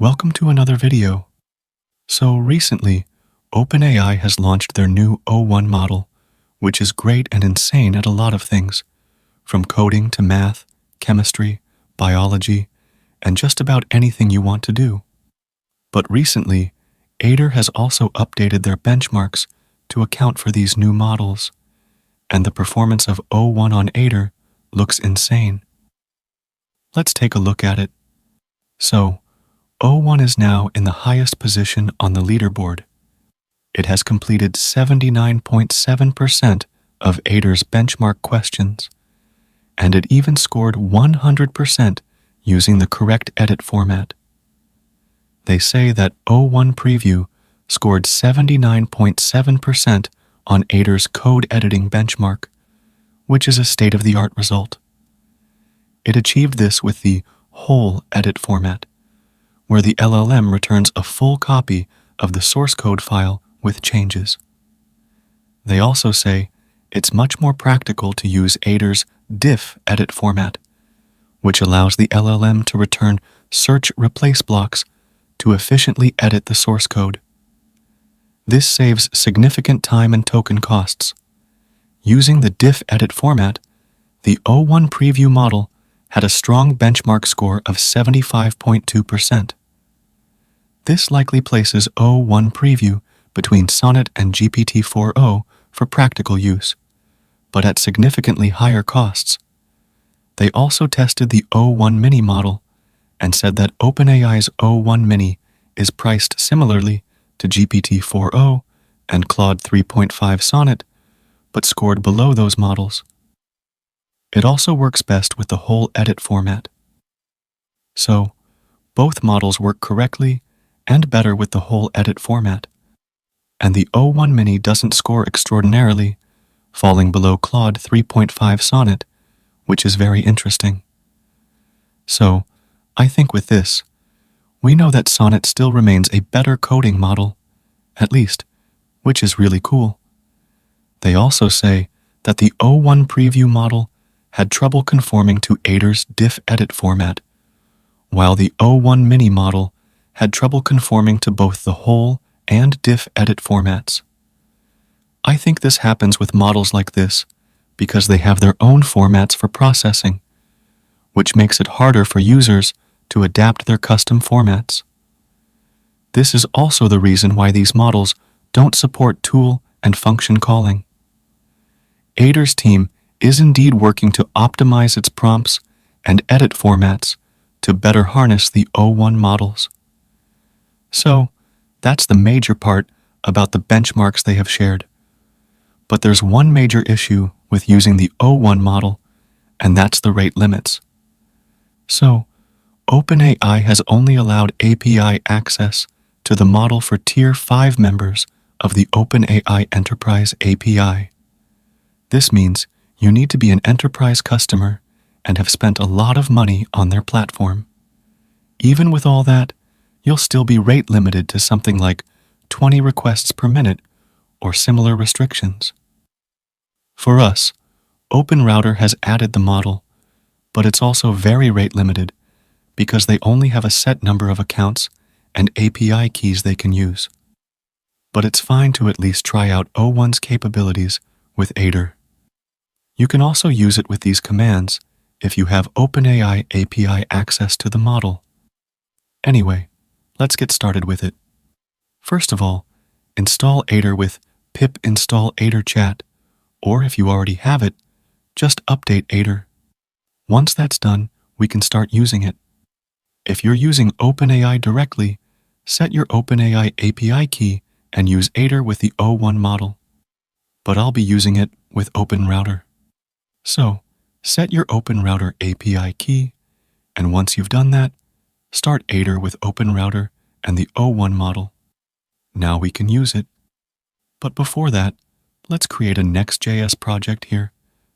Welcome to another video. So recently, OpenAI has launched their new O1 model, which is great and insane at a lot of things, from coding to math, chemistry, biology, and just about anything you want to do. But recently, Aider has also updated their benchmarks to account for these new models, and the performance of O1 on Aider looks insane. Let's take a look at it. So, O1 is now in the highest position on the leaderboard. It has completed 79.7% of Aider's benchmark questions, and it even scored 100% using the correct edit format. They say that O1 Preview scored 79.7% on Aider's code editing benchmark, which is a state-of-the-art result. It achieved this with the whole edit format, where the LLM returns a full copy of the source code file with changes. They also say it's much more practical to use Aider's diff edit format, which allows the LLM to return search replace blocks to efficiently edit the source code. This saves significant time and token costs. Using the diff edit format, the O1 Preview model had a strong benchmark score of 75.2%. This likely places O1 Preview between Sonnet and GPT-4o for practical use, but at significantly higher costs. They also tested the O1-Mini model and said that OpenAI's O1-Mini is priced similarly to GPT-4o and Claude 3.5 Sonnet, but scored below those models. It also works best with the whole edit format. So, both models work correctly and better with the whole edit format. And the O1-Mini doesn't score extraordinarily, falling below Claude 3.5 Sonnet, which is very interesting. So, I think with this, we know that Sonnet still remains a better coding model, at least, which is really cool. They also say that the O1 Preview model had trouble conforming to Aider's diff edit format, while the O1-Mini model had trouble conforming to both the whole and diff edit formats. I think this happens with models like this because they have their own formats for processing, which makes it harder for users to adapt their custom formats. This is also the reason why these models don't support tool and function calling. Aider's team is indeed working to optimize its prompts and edit formats to better harness the O1 models. So, that's the major part about the benchmarks they have shared. But there's one major issue with using the O1 model, and that's the rate limits. So, OpenAI has only allowed API access to the model for Tier 5 members of the OpenAI Enterprise API. This means you need to be an enterprise customer and have spent a lot of money on their platform. Even with all that, you'll still be rate limited to something like 20 requests per minute or similar restrictions. For us, OpenRouter has added the model, but it's also very rate limited because they only have a set number of accounts and API keys they can use. But it's fine to at least try out O1's capabilities with Aider. You can also use it with these commands if you have OpenAI API access to the model. Anyway, let's get started with it. First of all, install Aider with pip install Aider chat, or if you already have it, just update Aider. Once that's done, we can start using it. If you're using OpenAI directly, set your OpenAI API key and use Aider with the O1 model. But I'll be using it with OpenRouter. So, set your OpenRouter API key, and once you've done that, start Aider with OpenRouter and the O1 model. Now we can use it. But before that, let's create a Next.js project here,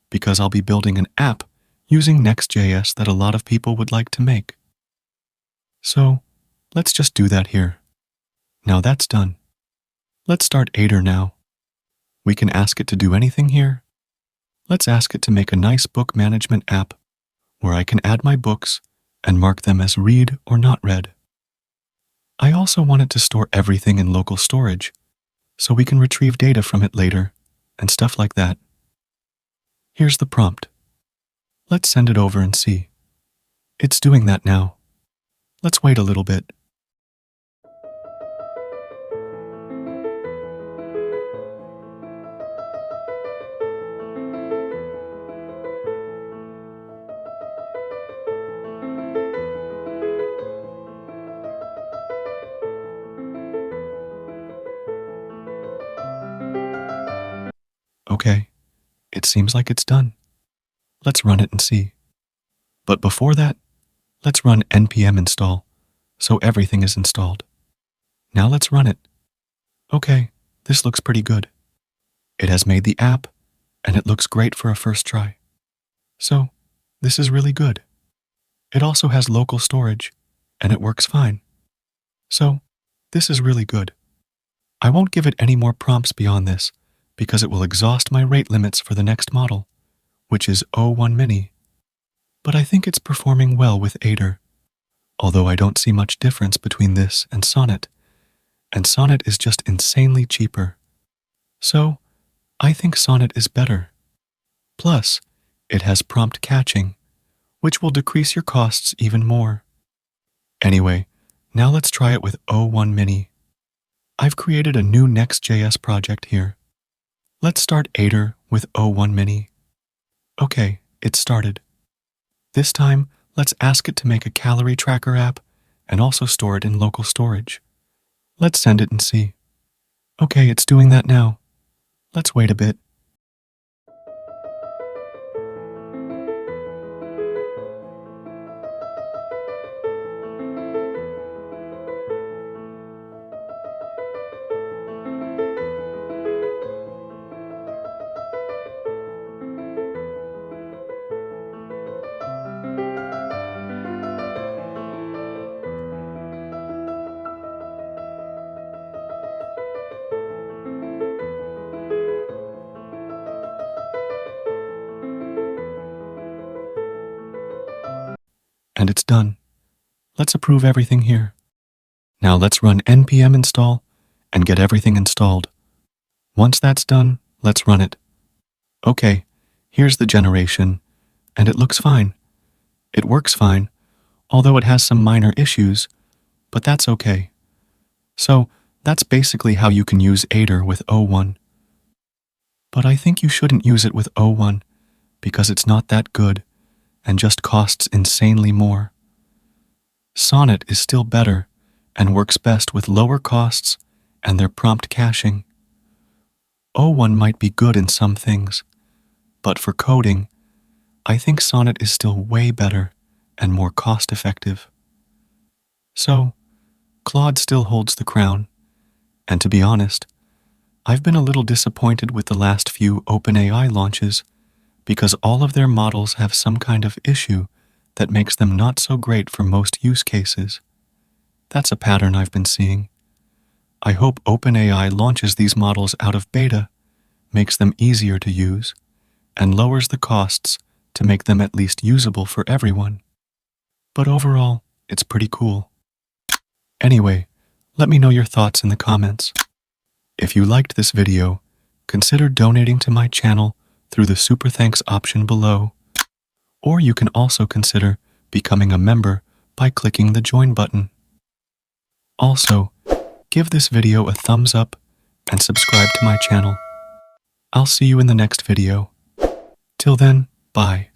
because I'll be building an app using Next.js that a lot of people would like to make. So, let's just do that here. Now that's done. Let's start Aider now. We can ask it to do anything here. Let's ask it to make a nice book management app where I can add my books and mark them as read or not read. I also want it to store everything in local storage, so we can retrieve data from it later, and stuff like that. Here's the prompt. Let's send it over and see. It's doing that now. Let's wait a little bit. Okay, it seems like it's done. Let's run it and see. But before that, let's run npm install, so everything is installed. Now let's run it. Okay, this looks pretty good. It has made the app, and it looks great for a first try. So, this is really good. It also has local storage, and it works fine. So, this is really good. I won't give it any more prompts beyond this, because it will exhaust my rate limits for the next model, which is O1-Mini. But I think it's performing well with Aider, although I don't see much difference between this and Sonnet is just insanely cheaper. So, I think Sonnet is better. Plus, it has prompt catching, which will decrease your costs even more. Anyway, now let's try it with O1-Mini. I've created a new Next.js project here. Let's start Aider with O1-Mini. Okay, it's started. This time, let's ask it to make a calorie tracker app and also store it in local storage. Let's send it and see. Okay, it's doing that now. Let's wait a bit. And it's done. Let's approve everything here. Now let's run npm install and get everything installed. Once that's done, let's run it. Okay, here's the generation, and it looks fine. It works fine, although it has some minor issues, but that's okay. So that's basically how you can use Aider with O1. But I think you shouldn't use it with O1 because it's not that good and just costs insanely more. Sonnet is still better and works best with lower costs and their prompt caching. O1 might be good in some things, but for coding, I think Sonnet is still way better and more cost-effective. So, Claude still holds the crown, and to be honest, I've been a little disappointed with the last few OpenAI launches because all of their models have some kind of issue that makes them not so great for most use cases. That's a pattern I've been seeing. I hope OpenAI launches these models out of beta, makes them easier to use, and lowers the costs to make them at least usable for everyone. But overall, it's pretty cool. Anyway, let me know your thoughts in the comments. If you liked this video, consider donating to my channel through the Super Thanks option below, or you can also consider becoming a member by clicking the Join button. Also, give this video a thumbs up and subscribe to my channel. I'll see you in the next video. Till then, bye.